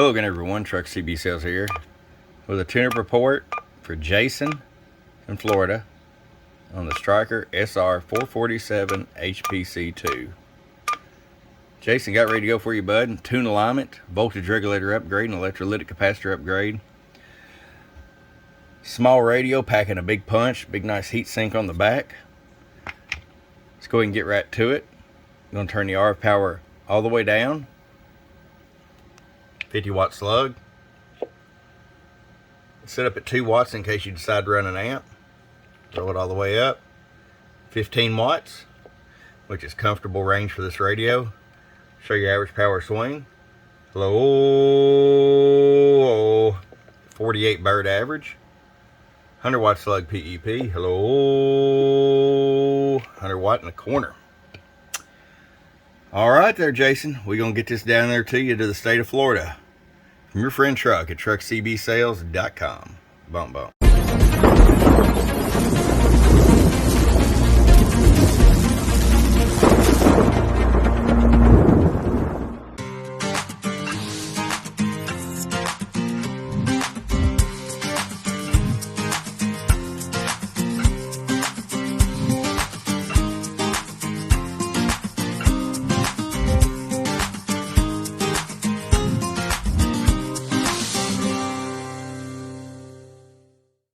Hello again everyone, Truck CB Sales here with a tune-up report for Jason in Florida on the Stryker SR-447HPC2. Jason got ready to go for you, bud. Tune alignment, voltage regulator upgrade, and electrolytic capacitor upgrade. Small radio packing a big punch, big nice heat sink on the back. Let's go ahead and get right to it. I'm going to turn the RF power all the way down. 50 watt slug. Set up at 2 watts in case you decide to run an amp. Throw it all the way up. 15 watts, which is comfortable range for this radio. Show your average power swing. Hello, 48 bird average. 100 watt slug PEP. Hello, 100 watt in the corner. All right there, Jason. We're going to get this down there to you to the state of Florida. From your friend Truck at truckcbsales.com. Bump bump.